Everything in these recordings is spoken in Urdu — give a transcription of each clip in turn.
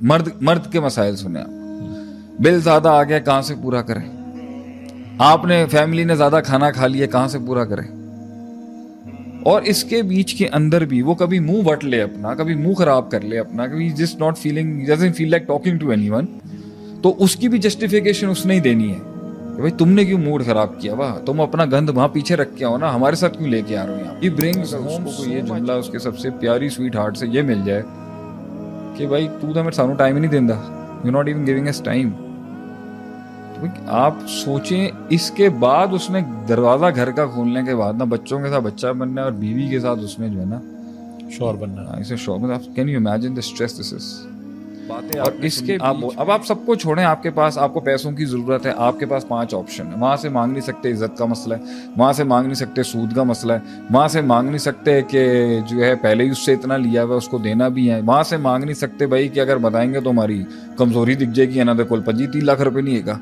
مرد کے مسائل سنے آپ. بل زیادہ آ گیا کہاں سے پورا کریں, آپ نے فیملی نے زیادہ کھانا کھا لیا کہاں سے پورا کریں. اور اس کے بیچ کے اندر بھی وہ کبھی منہ وٹ لے اپنا, کبھی منہ خراب کر لے اپنا, کبھی just not feeling, doesn't feel like talking to anyone, تو اس کی بھی جسٹیفیکیشن اس نے ہی دینی ہے کہ بھائی تم نے کیوں موڈ خراب کیا, واہ تم اپنا گند وہاں پیچھے رکھ کے آؤ نا, ہمارے ساتھ کیوں لے کے آ رہے ہو یہاں. ہی برنگز ہوم کو یہ جملہ اس کے سب سے پیاری سویٹ ہارٹ سے یہ مل جائے کہ بھائی تو میرے سانو ٹائم ہی نہیں دیندا, you not even giving us time. آپ سوچیں اس کے بعد اس نے دروازہ گھر کا کھولنے کے بعد نا بچوں کے ساتھ بچہ بننا ہے اور بیوی کے ساتھ اس میں جو ہے نا شور بننا ہے. اسے شور بننا. Can you imagine the stress this is. اور اس کے اب آپ سب کو چھوڑیں, آپ کے پاس آپ کو پیسوں کی ضرورت ہے, آپ کے پاس 5 آپشن ہے. وہاں سے مانگ نہیں سکتے عزت کا مسئلہ ہے, وہاں سے مانگ نہیں سکتے سود کا مسئلہ ہے, وہاں سے مانگ نہیں سکتے کہ جو ہے پہلے ہی اس سے اتنا لیا ہوا اس کو دینا بھی ہے, وہاں سے مانگ نہیں سکتے بھائی کہ اگر بتائیں گے تو ہماری کمزوری دکھ جائے گی, نہ کل 3 لاکھ روپے نہیں ہے گا.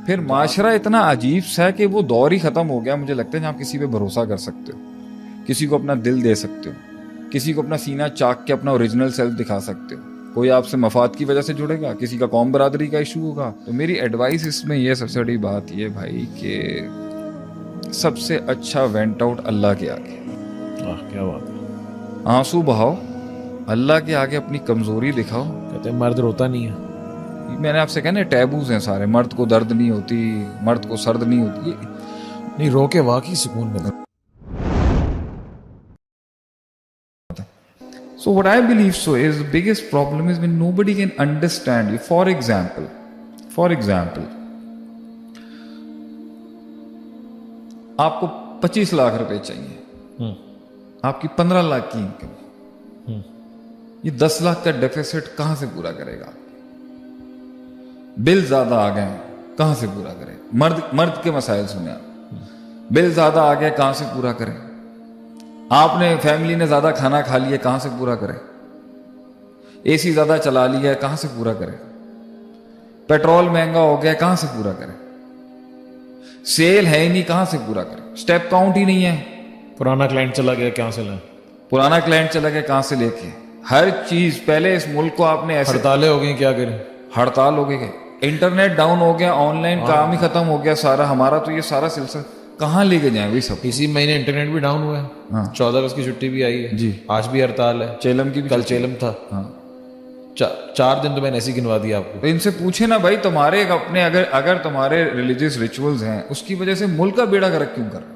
پھر معاشرہ اتنا عجیب سا ہے کہ وہ دور ہی ختم ہو گیا مجھے لگتا ہے جہاں آپ کسی پہ بھروسہ کر سکتے ہو, کسی کو اپنا دل دے سکتے ہو, کسی کو اپنا سینہ چاک کے اپنا اوریجنل سیلف دکھا سکتے ہو. کوئی آپ سے مفاد کی وجہ سے جڑے گا, کسی کا قوم برادری کا ایشو ہوگا. تو میری ایڈوائس اس میں یہ سب سے بڑی بات یہ بھائی کہ سب سے اچھا وینٹ آؤٹ اللہ کے آگے. کیا بات ہے. آنسو بہاؤ, اللہ کے آگے اپنی کمزوری دکھاؤ. کہتے ہیں مرد روتا نہیں ہے. میں نے آپ سے کہنا ٹیبوز ہیں سارے, مرد کو درد نہیں ہوتی, مرد کو سرد نہیں ہوتی, نہیں رو کے واقعی سکون ملتا. So what I believe so is the biggest problem is when nobody can understand you. For example, آپ کو 25 لاکھ روپے چاہیے, آپ کی 15 لاکھ کی انکم, یہ 10 لاکھ کا ڈیفیسٹ کہاں سے پورا کرے گا؟ بل زیادہ آ گئے کہاں سے پورا کرے؟ مرد کے مسائل سنے آپ. بل زیادہ آ گئے کہاں سے پورا کرے؟ آپ نے فیملی نے زیادہ کھانا کھا لیا کہاں سے پورا کرے؟ اے سی زیادہ چلا لیا ہے کہاں سے پورا کرے؟ پیٹرول مہنگا ہو گیا کہاں سے پورا کرے؟ سیل ہے ہی نہیں کہاں سے پورا کرے؟ سٹیپ کاؤنٹ ہی نہیں ہے. پرانا کلائنٹ چلا گیا کہاں سے لیں؟ پرانا کلائنٹ چلا گیا کہاں سے لے کے؟ ہر چیز پہلے اس ملک کو آپ نے ایسے ہڑتالیں ہو گئی, کیا کریں؟ ہڑتال ہو گئی, انٹرنیٹ ڈاؤن ہو گیا, آن لائن کام ہی ختم ہو گیا سارا. ہمارا تو یہ سارا سلسلہ کہاں لے کے جائیں وہی سب. اسی مہینے انٹرنیٹ بھی ڈاؤن ہوا ہے, 14 اگست کی چھٹی بھی آئی ہے جی, آج بھی ہڑتال ہے, چیلم کی بھی, کل چیلم تھا. 4 دن تو میں نے ایسے ہی گنوا دیا آپ کو. تو ان سے پوچھے نا بھائی تمہارے اپنے اگر تمہارے ریلیجیس ریچولز ہیں اس کی وجہ سے ملک کا بیڑا گرک کیوں کر رہا؟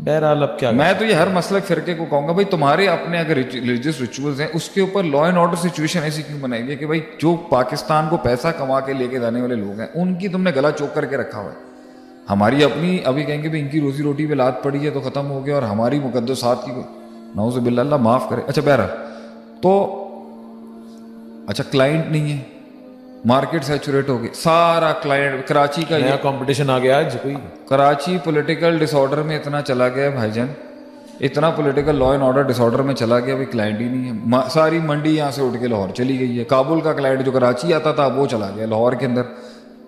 بہرحال اب کیا, میں تو یہ ہر مسلک فرقے کو کہوں گا بھائی تمہارے اپنے اگر ریلیجیس ریچولز ہیں اس کے اوپر لا اینڈ آرڈر سچویشن ایسی کیوں بنائی گئی کہ بھائی جو پاکستان کو پیسہ کما کے لے کے جانے والے لوگ ہیں ان کی تم نے گلا چوک کر کے رکھا ہوا ہے. ہماری اپنی ابھی کہیں گے بھی ان کی روزی روٹی پہ لات پڑی ہے تو ختم ہو گیا, اور ہماری مقدسات کی نعوذ باللہ اللہ معاف کرے. اچھا بہرحال تو اچھا کلائنٹ نہیں ہے, مارکیٹ سیچوریٹ ہو گئی, سارا کلائنٹ کراچی کا نیا کمپٹیشن آ گیا آج. کوئی کراچی پولیٹیکل ڈس آرڈر میں اتنا چلا گیا بھائی جان, اتنا political law and order disorder میں چلا گیا, ابھی کلائنٹ ہی نہیں ہے. ساری منڈی یہاں سے اٹھ کے لاہور چلی گئی ہے. کابل کا کلائنٹ جو کراچی آتا تھا وہ چلا گیا لاہور کے اندر.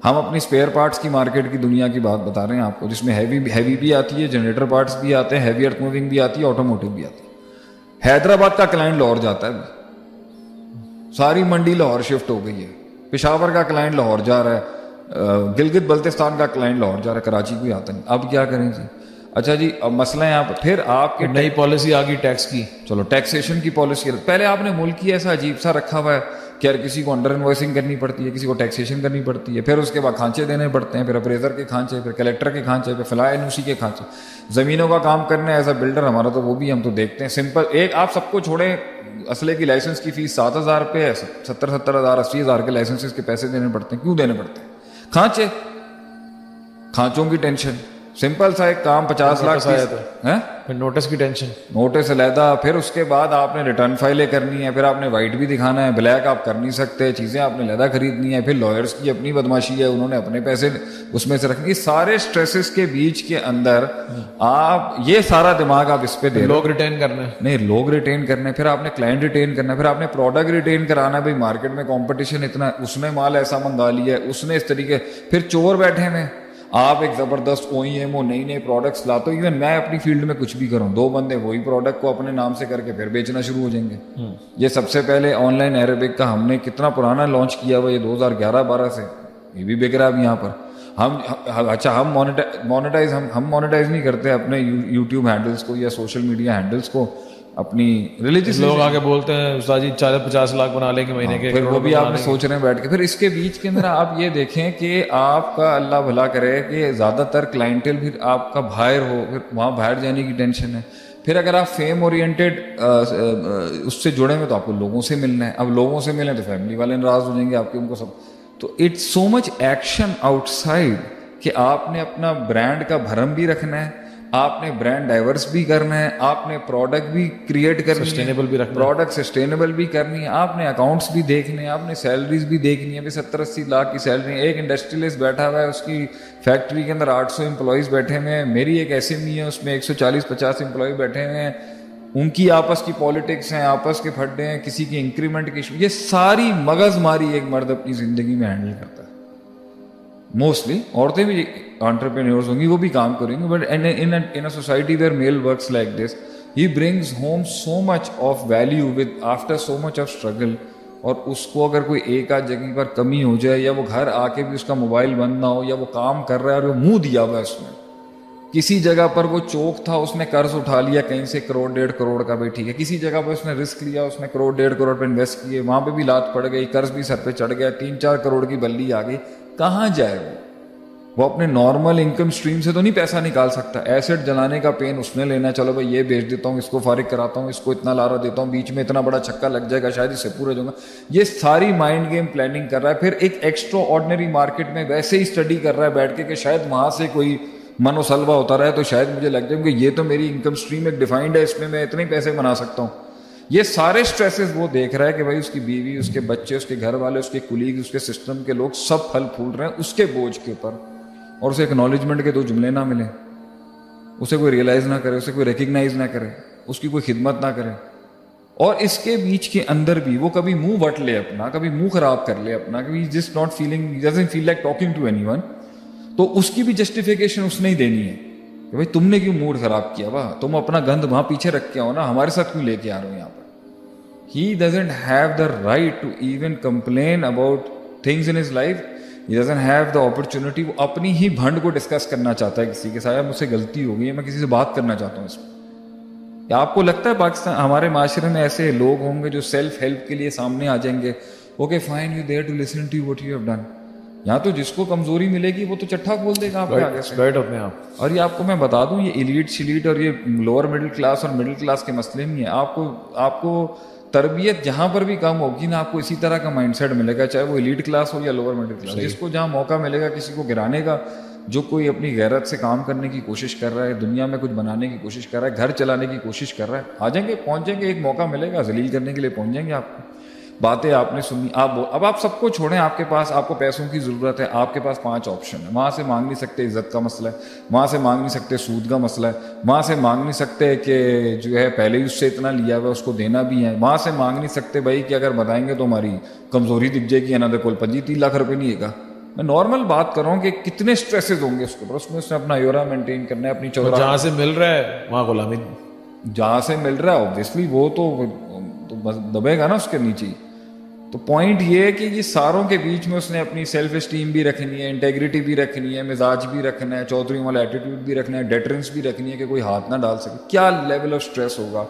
ہم اپنی اسپیئر پارٹس کی مارکیٹ کی دنیا کی بات بتا رہے ہیں آپ کو, جس میں ہیوی بھی آتی ہے, جنریٹر پارٹس بھی آتے ہیں, ہیوی ارتھ موونگ بھی آتی ہے, آٹوموٹیو بھی آتی ہے. حیدرآباد کا کلائنٹ لاہور جاتا ہے, ساری منڈی لاہور شفٹ ہو گئی ہے. پشاور کا کلائنٹ لاہور جا رہا ہے, گلگت بلتستان کا کلائنٹ لاہور جا رہا ہے, کراچی کوئی آتا نہیں. اب کیا کریں جی؟ اچھا جی اب مسئلہ ہے آپ پھر آپ کی نئی پالیسی آ گئی ٹیکس کی. چلو ٹیکسیشن کی پالیسی, پہلے آپ نے ملک ہی ایسا عجیب سا رکھا ہوا ہے کہ ہر کسی کو انڈر انوائسنگ کرنی پڑتی ہے, کسی کو ٹیکسیشن کرنی پڑتی ہے, پھر اس کے بعد کھانچے دینے پڑتے ہیں, پھر اپریزر کے کھانچے, پھر کلیکٹر کے کھانچے, پھر فلاح NOC کے کھانچے. زمینوں کا کام کرنا ہے ایز اے بلڈر ہمارا تو وہ بھی ہم تو دیکھتے ہیں سمپل. ایک آپ سب کو چھوڑیں, اسلحے کی لائسنس کی فیس 7,000 روپے ہے, 70,000 80,000 کے لائسنس کے پیسے دینے پڑتے ہیں. کیوں دینے پڑتے ہیں؟ کھانچے, کھانچوں کی ٹینشن. سمپل سا ایک کام 50 لاکھ پھر نوٹس کی ٹینشن, نوٹس علیحدہ, پھر اس کے بعد آپ نے ریٹرن فائلیں کرنی ہے, پھر آپ نے وائٹ بھی دکھانا ہے, بلیک آپ کر نہیں سکتے, چیزیں آپ نے علیحدہ خریدنی ہے, پھر لائرس کی اپنی بدماشی ہے, انہوں نے اپنے پیسے اس میں سے رکھنے. یہ سارے سٹریسز کے بیچ کے اندر آپ یہ سارا دماغ آپ اس پہ دے, لوگ ریٹین کرنا ہے, نہیں لوگ ریٹین کرنے, پھر آپ نے کلائنٹ ریٹین کرنا ہے, پھر آپ نے پروڈکٹ ریٹین کرانا ہے. بھائی مارکیٹ میں کمپٹیشن اتنا, اس نے مال ایسا منگا لیا ہے, اس نے اس طریقے, پھر چور بیٹھے ہیں. آپ ایک زبردست OEM ہو, نئی نئے پروڈکٹس لاتے ہو, ایون میں اپنی فیلڈ میں کچھ بھی کروں, 2 بندے وہی پروڈکٹ کو اپنے نام سے کر کے پھر بیچنا شروع ہو جائیں گے. یہ سب سے پہلے آن لائن عربک کا ہم نے کتنا پرانا لانچ کیا ہوا, یہ 2011-12 سے, یہ بھی بک رہا ہے اب یہاں پر. ہم مونیٹائز نہیں کرتے اپنے یوٹیوب ہینڈلس کو یا سوشل میڈیا ہینڈلس کو, اپنی ریلیجس لوگ آگے بولتے ہیں استاد جی 40-50 لاکھ بنا لیں گے مہینے کے, پھر وہ بھی آپ نے سوچ رہے ہیں بیٹھ کے. پھر اس کے بیچ کے اندر آپ یہ دیکھیں کہ آپ کا اللہ بھلا کرے کہ زیادہ تر کلائنٹل پھر آپ کا باہر ہو, پھر وہاں باہر جانے کی ٹینشن ہے. پھر اگر آپ فیم اورینٹیڈ اس سے جڑیں گے تو آپ کو لوگوں سے ملنا ہے, اب لوگوں سے ملیں تو فیملی والے ناراض ہو جائیں گے آپ کے, ان کو سب. تو it's so much action outside کہ آپ نے اپنا برانڈ کا بھرم بھی رکھنا ہے, آپ نے برانڈ ڈائیورس بھی کرنا ہے, آپ نے پروڈکٹ بھی کریٹ کرنی ہے, سسٹینیبل بھی رکھنا, پروڈکٹ سسٹینیبل بھی کرنی ہے, آپ نے اکاؤنٹس بھی دیکھنے ہیں, آپ نے سیلریز بھی دیکھنی ہے. 70-80 لاکھ کی سیلری, ایک انڈسٹریلسٹ بیٹھا ہوا ہے, اس کی فیکٹری کے اندر 800 امپلائیز بیٹھے ہوئے ہیں, میری ایک SME ہے اس میں 140-50 امپلائی بیٹھے ہوئے ہیں, ان کی آپس کی پالیٹکس ہیں, آپس کے پھڈے ہیں, کسی کی انکریمنٹ کی ایشو, یہ ساری مغز ماری ایک مرد اپنی زندگی میں ہینڈل کرتا ہے. موسٹلی عورتیں بھی انٹرپرینیورز ہوں گی, وہ بھی کام کریں گی, but in a society where male works like this, he brings home so much of value with after so much of struggle. اور اس کو اگر کوئی ایک آدھ جگہ پر کمی ہو جائے, یا وہ گھر آ کے بھی اس کا موبائل بند نہ ہو, یا وہ کام کر رہا ہے اور وہ منہ دیا ہوا ہے اس میں, کسی جگہ پر وہ چوک تھا, اس نے قرض اٹھا لیا کہیں سے 1-1.5 کروڑ کا, بھی ٹھیک ہے, کسی جگہ پہ اس نے رسک لیا, اس نے 1-1.5 کروڑ پہ انویسٹ کیے, وہاں پہ بھی لات پڑ گئی, قرض بھی سر پہ چڑھ گیا, 3-4 کروڑ کی بلی آ گئی, کہاں جائے وہ اپنے نارمل انکم اسٹریم سے تو نہیں پیسہ نکال سکتا. ایسٹ جلانے کا پین اس نے لینا, چلو بھائی یہ بیچ دیتا ہوں, اس کو فارغ کراتا ہوں, اس کو اتنا لارا دیتا ہوں, بیچ میں اتنا بڑا چھکا لگ جائے گا, شاید اس سے پورا جاؤں گا. یہ ساری مائنڈ گیم پلاننگ کر رہا ہے. پھر ایک ایکسٹرا آرڈنری مارکیٹ میں ویسے ہی اسٹڈی کر رہا ہے بیٹھ کے کہ شاید وہاں سے کوئی من و سلوا ہوتا رہے تو شاید مجھے لگ جائے کہ یہ تو میری انکم اسٹریم ایک ڈیفائنڈ ہے, اس میں اتنے پیسے بنا سکتا ہوں. یہ سارے اسٹریسز وہ دیکھ رہا ہے کہ بھائی اس کی بیوی, اس کے بچے, اس کے گھر والے, اس کے کولیگ, اس کے سسٹم کے لوگ سب پھل پھول رہے ہیں اس کے بوجھ کے اوپر, اور اسے اکنالجمنٹ کے 2 جملے نہ ملیں, اسے کوئی ریئلائز نہ کرے, اسے کوئی ریکگنائز نہ کرے, اس کی کوئی خدمت نہ کرے. اور اس کے بیچ کے اندر بھی وہ کبھی منہ وٹ لے اپنا, کبھی منہ خراب کر لے اپنا, کبھی just not feeling, doesn't feel like talking to anyone, تو اس کی بھی جسٹیفیکیشن اس نے ہی دینی ہے کہ بھائی تم نے کیوں موڈ خراب کیا, واہ تم اپنا گند وہاں پیچھے رکھ کے آؤ نا, ہمارے ساتھ کیوں لے کے آ رہے ہو یہاں پر. He doesn't have the right to even complain about things in his life. He doesn't have the opportunity. وہ اپنی ہی بھنڈ کو ڈسکس کرنا چاہتا ہے کسی کے ساتھ, مجھ سے غلطی ہو گئی ہے, میں کسی سے بات کرنا چاہتا ہوں اس میں. کیا آپ کو لگتا ہے پاکستان, ہمارے معاشرے میں ایسے لوگ ہوں گے جو سیلف ہیلپ کے لیے سامنے آ جائیں گے, okay fine you there to listen to what you have done. یہاں تو جس کو کمزوری ملے گی وہ تو چٹھا کھول دے گا آپ کے آگے سے. اور یہ آپ کو میں بتا دوں, یہ ایلیٹ شلیٹ اور یہ لوور مڈل کلاس اور مڈل کلاس کے مسئلے نہیں ہیں. آپ کو تربیت جہاں پر بھی کم ہوگی نا, آپ کو اسی طرح کا مائنڈ سیٹ ملے گا, چاہے وہ ایلیٹ کلاس ہو یا لوور مڈل کلاس. جس کو جہاں موقع ملے گا کسی کو گرانے کا, جو کوئی اپنی غیرت سے کام کرنے کی کوشش کر رہا ہے, دنیا میں کچھ بنانے کی کوشش کر رہا ہے, گھر چلانے کی کوشش کر رہا ہے, آ جائیں گے, پہنچ جائیں گے, ایک موقع ملے گا, ذلیل کرنے کے لیے پہنچ جائیں گے آپ کو. باتیں آپ نے سنی, اب آپ سب کو چھوڑیں, آپ کے پاس, آپ کو پیسوں کی ضرورت ہے, آپ کے پاس 5 آپشن ہے. وہاں سے مانگ نہیں سکتے عزت کا مسئلہ ہے, وہاں سے مانگ نہیں سکتے سود کا مسئلہ ہے, وہاں سے مانگ نہیں سکتے کہ جو ہے پہلے ہی اس سے اتنا لیا ہوا ہے اس کو دینا بھی ہے, وہاں سے مانگ نہیں سکتے بھائی کہ اگر بتائیں گے تو ہماری کمزوری دکھ جائے گی, انادر کول 25-30 لاکھ روپے نہیں ہے گا. میں نارمل بات کر رہا ہوں کہ کتنے اسٹریسز ہوں گے اس کے اوپر, اس میں اس نے اپنا ایورا مینٹین کرنا ہے, اپنی چودرا, جہاں سے مل رہا ہے وہاں غلامی, جہاں سے مل رہا ہے اوبویسلی وہ تو دبے گا نا اس کے نیچے. تو پوائنٹ یہ ہے کہ یہ ساروں کے بیچ میں اس نے اپنی سیلف اسٹیم بھی رکھنی ہے, انٹیگریٹی بھی رکھنی ہے, مزاج بھی رکھنا ہے, چودھریوں والا ایٹیٹیوڈ بھی رکھنا ہے, ڈیٹرنس بھی رکھنی ہے کہ کوئی ہاتھ نہ ڈال سکے. کیا لیول آف اسٹریس ہوگا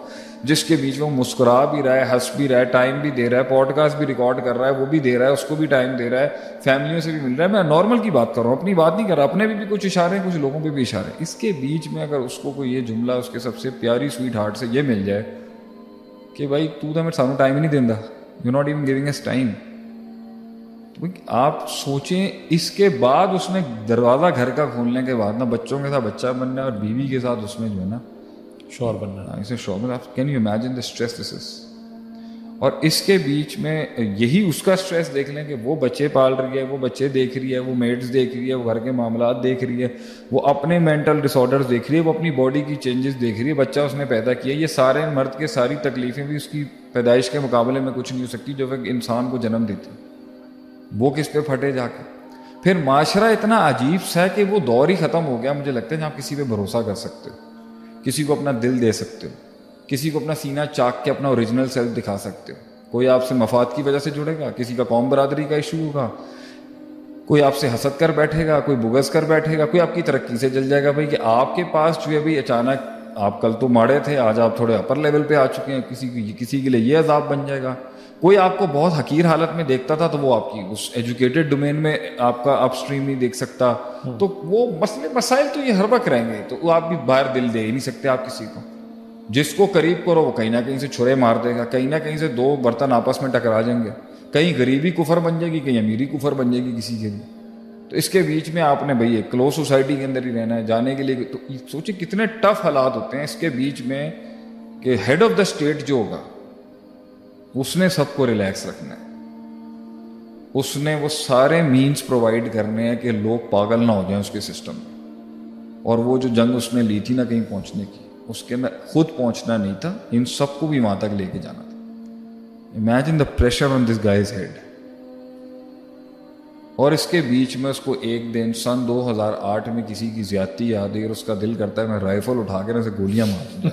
جس کے بیچ میں وہ مسکرا بھی رہا ہے, ہنس بھی رہا ہے, ٹائم بھی دے رہا ہے, پوڈ کاسٹ بھی ریکارڈ کر رہا ہے, وہ بھی دے رہا ہے, اس کو بھی ٹائم دے رہا ہے, فیملیوں سے بھی مل رہا ہے. میں نارمل کی بات کر رہا ہوں, اپنی بات نہیں کر رہا, اپنے بھی کچھ اشارے ہیں, کچھ لوگوں پہ بھی اشارے ہیں. اس کے بیچ میں اگر اس کو کوئی یہ جملہ اس کے سب سے پیاری سویٹ ہارٹ سے یہ مل جائے کہ بھائی تو ہمیں سانو ٹائم ہی نہیں دیندا, you not even giving us time, آپ سوچیں. اس کے بعد اس نے دروازہ گھر کا کھولنے کے بعد نا بچوں کے ساتھ بچہ بننا ہے اور بیوی کے ساتھ اس میں جو ہے نا شور بننا ہے, اسے شور بننا. Can you imagine the stress this is. اور اس کے بیچ میں یہی اس کا اسٹریس دیکھ لیں کہ وہ بچے پال رہی ہے, وہ بچے دیکھ رہی ہے, وہ میڈس دیکھ رہی ہے, وہ گھر کے معاملات دیکھ رہی ہے, وہ اپنے مینٹل ڈس آرڈرز دیکھ رہی ہے, وہ اپنی باڈی کی چینجز دیکھ رہی ہے, بچہ اس نے پیدا کیا. یہ سارے مرد کے ساری تکلیفیں بھی اس کی پیدائش کے مقابلے میں کچھ نہیں ہو سکتی جو ایک انسان کو جنم دیتی. وہ کس پہ پھٹے جا کے. پھر معاشرہ اتنا عجیب سا ہے کہ وہ دور ہی ختم ہو گیا مجھے لگتا ہے جہاں کسی پہ بھروسہ کر سکتے ہو, کسی کو اپنا دل دے سکتے ہو, کسی کو اپنا سینہ چاک کے اپنا اوریجنل سیلف دکھا سکتے ہو. کوئی آپ سے مفاد کی وجہ سے جڑے گا, کسی کا قوم برادری کا ایشو ہوگا, کوئی آپ سے حسد کر بیٹھے گا, کوئی بغض کر بیٹھے گا, کوئی آپ کی ترقی سے جل جائے گا بھائی کہ آپ کے پاس جو ہے بھائی اچانک آپ کل تو ماڑے تھے, آج آپ تھوڑے اپر لیول پہ آ چکے ہیں, کسی کے لیے یہ عذاب بن جائے گا. کوئی آپ کو بہت حقیر حالت میں دیکھتا تھا تو وہ آپ کی اس ایجوکیٹڈ ڈومین میں آپ کا اپ اسٹریم نہیں دیکھ سکتا. تو وہ مسائل تو یہ ہر وقت رہیں گے, تو وہ آپ بھی باہر دل دے ہی نہیں سکتے آپ کسی کو. جس کو قریب کرو وہ کہیں نہ کہیں سے چھرے مار دے گا, کہیں نہ کہیں سے دو برتن آپس میں ٹکرا جائیں گے, کہیں غریبی کفر بن جائے گی, کہیں امیری کفر بن جائے گی کسی کے لیے. تو اس کے بیچ میں آپ نے بھائی ایک کلوز سوسائٹی کے اندر ہی رہنا ہے جانے کے لیے. تو سوچیں کتنے ٹف حالات ہوتے ہیں اس کے بیچ میں کہ ہیڈ آف دا اسٹیٹ جو ہوگا اس نے سب کو ریلیکس رکھنا ہے, اس نے وہ سارے مینز پرووائڈ کرنے ہیں کہ لوگ پاگل نہ ہو جائیں اس کے سسٹم میں. اور وہ جو جنگ اس نے لی تھی نا کہیں پہنچنے کی, اس کے اندر خود پہنچنا نہیں تھا, ان سب کو بھی وہاں تک لے کے جانا تھا. Imagine the pressure on this guy's head. اور اس کے بیچ میں اس کو ایک دن سن 2008 میں کسی کی زیادتی یاد ہے اور اس کا دل کرتا ہے میں رائفل اٹھا کے اسے گولیاں مار دوں.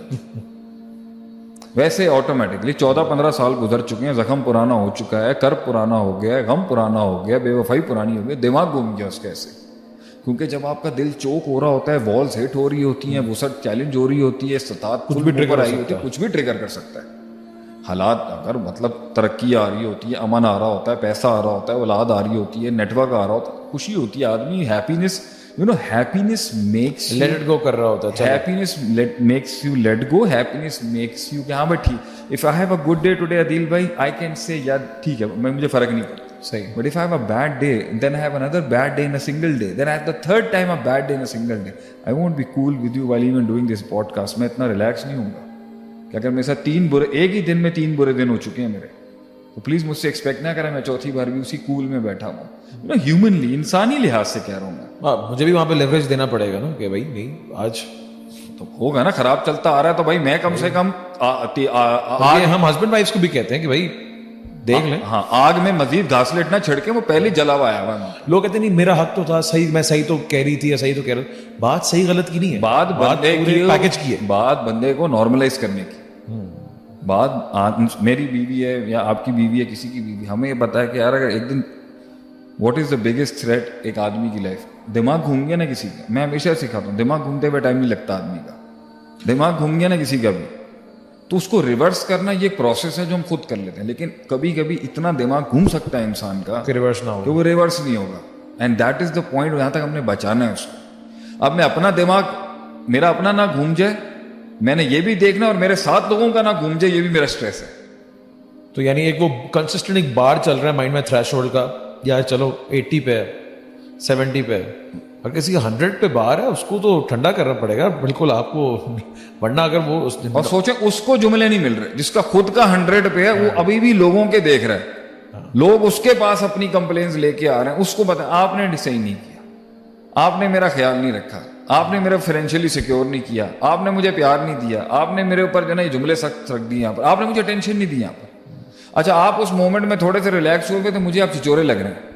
ویسے آٹومیٹکلی 14-15 سال گزر چکے ہیں, زخم پرانا ہو چکا ہے, کرب پرانا ہو گیا ہے, غم پرانا ہو گیا, بے وفائی پرانی ہو گئی, دماغ گھوم گیا اس کا ایسے. کیونکہ جب آپ کا دل چوک ہو رہا ہوتا ہے, والز ہٹ ہو رہی ہوتی ہیں, وسعت چیلنج ہو رہی ہوتی ہے, استطاعت کچھ بھی ٹریگر آئی ہوتی ہے, کچھ بھی ٹریگر کر سکتا ہے. حالات اگر مطلب ترقی آ رہی ہوتی ہے, امن آ رہا ہوتا ہے, پیسہ آ رہا ہوتا ہے, اولاد آ رہی ہوتی ہے, نیٹ ورک آ رہا ہوتا ہے, خوشی ہوتی ہے, آدمی happiness happiness makes you let it go کر رہا ہوتا ہے. happiness makes you let go, happiness makes you کہ ہاں بھائی ٹھیک, if I have a good day today عدیل بھائی I can say یار ٹھیک ہے مجھے فرق نہیں پڑتا صحیح. But if I have a bad day, then I have another bad day in a single day, then I have the third time a bad day in a single day, I won't be cool with you while even doing this podcast. میں اتنا ریلیکس نہیں ہوں گا کہ اگر میرے ساتھ ایک ہی دن میں 3 برے دن ہو چکے ہیں میرے, تو پلیز مجھ سے ایکسپیکٹ نہ کریں میں چوتھی بار بھی اسی کول میں بیٹھا ہوں. ہیومنلی انسانی لحاظ سے کہہ رہا ہوں میں. مجھے بھی وہاں پہ لیوریج دینا پڑے گا نا کہ بھائی نہیں آج تو ہوگا نا, خراب چلتا آ رہا ہے تو بھائی میں کم سے کم ہم ہسبینڈ وائفس کو بھی کہتے ہیں کہ بھائی دیکھ لیں, ہاں آگ میں مزید گھاسلیٹ نہ چھڑکے, وہ پہلے جلا ہوا آیا ہوا. لوگ کہتے ہیں نہیں میرا حق تو تھا, صحیح میں صحیح تو کہہ رہی تھی یا صحیح تو کہہ رہا, بات صحیح غلط کی نہیں ہے, بات بندے کی پیکج کی ہے, بات بندے کو نارملائز کرنے کی. بات میری بیوی ہے یا آپ کی بیوی ہے, کسی کی بیوی, ہمیں یہ پتا ہے کہ یار اگر ایک دن what is the biggest threat ایک آدمی کی لائف, دماغ گھوم گیا نا کسی کا. میں ہمیشہ سکھاتا ہوں دماغ گھومتے ہوئے ٹائم نہیں لگتا آدمی کا, دماغ گھوم گیا نا کسی کا بھی تو اس کو ریورس کرنا یہ ایک پروسیس ہے جو ہم خود کر لیتے ہیں, لیکن کبھی کبھی اتنا دماغ گھوم سکتا ہے انسان کا کہ ریورس نہ ہو, کہ وہ ریورس نہیں ہوگا. And that is the point, یہاں تک ہم نے بچانا ہے اس کو. اب میں اپنا دماغ میرا اپنا نہ گھوم جائے, میں نے یہ بھی دیکھنا اور میرے ساتھ لوگوں کا نہ گھوم جائے, یہ بھی میرا اسٹریس ہے. تو یعنی ایک وہ کنسسٹنٹ ایک بار چل رہا ہے مائنڈ میں تھریش ہولڈ کا, یا چلو 80 پہ 70 پہ, اگر کسی کا 100 پہ بار ہے اس کو تو ٹھنڈا کرنا پڑے گا بالکل آپ کو, ورنہ اگر وہ اور سوچیں اس کو جملے نہیں مل رہے, جس کا خود کا 100 پہ ہے وہ ابھی بھی لوگوں کے دیکھ رہا ہے, لوگ اس کے پاس اپنی کمپلینز لے کے آ رہے ہیں, اس کو بتا آپ نے صحیح نہیں کیا, آپ نے میرا خیال نہیں رکھا, آپ نے میرا فائنینشلی سیکیور نہیں کیا, آپ نے مجھے پیار نہیں دیا, آپ نے میرے اوپر جو ہے نا یہ جملے سخت رکھ دیے یہاں پر, آپ نے مجھے ٹینشن نہیں دی یہاں پر. اچھا آپ اس مومنٹ میں تھوڑے سے ریلیکس ہو گئے تو مجھے آپ چچورے لگ رہے ہیں.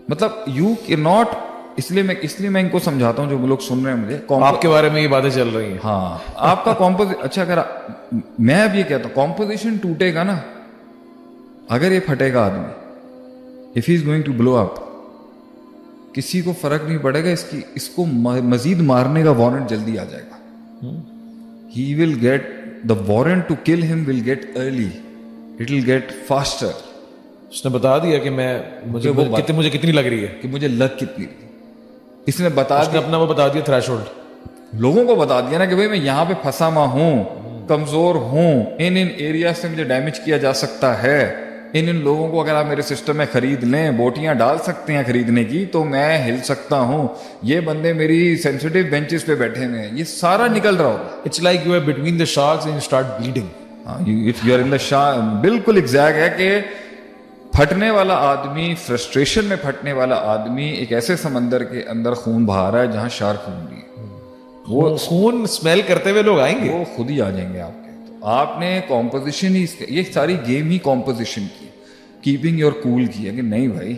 مطلب یو کی ناٹ, اس لیے میں ان کو سمجھاتا ہوں جو لوگ سن رہے ہیں مجھے, آپ کے بارے میں یہ باتیں چل رہی ہیں. ہاں آپ کا اچھا اگر میں اب یہ کہتا ہوں کمپوزیشن ٹوٹے گا نا, اگر یہ پھٹے گا آدمی, if he is going to blow up, کسی کو فرق نہیں پڑے گا, اس کو مزید مارنے کا وارنٹ جلدی آ جائے گا. He will get the warrant to kill ہم will get early, it will get faster. اس نے بتا دیا کہ مجھے کتنی لگ رہی ہے, کہ مجھے لگ کتنی, اس نے بتا دیا اپنا, وہ بتا دیا تھریش ہولڈ, لوگوں کو بتا دیا نا کہ بھائی میں یہاں پہ پھنسا ہوا ہوں, کمزور ہوں, ان ایریاز سے مجھے ڈیمیج کیا جا سکتا ہے, ان لوگوں کو اگر آپ میرے سسٹم میں خرید لیں, بوٹیاں ڈال سکتے ہیں خریدنے کی, تو میں ہل سکتا ہوں. یہ بندے میری سینسٹیو بینچز پہ بیٹھے ہوئے ہیں, یہ سارا نکل رہا ہوگا. It's like you are between the sharks and you start bleeding. If you are in the shark, بالکل ایگزیکٹ ہے کہ پھٹنے والا آدمی, فرسٹریشن میں پھٹنے والا آدمی ایک ایسے سمندر کے اندر خون بہا رہا ہے جہاں شارک خون بھی ہے. وہ خون اسمیل کرتے ہوئے لوگ آئیں گے, وہ خود ہی آ جائیں گے آپ کے. تو آپ نے کمپوزیشن ہی, یہ ساری گیم ہی کمپوزیشن کی, کیپنگ یور کول کی ہے کہ نہیں بھائی.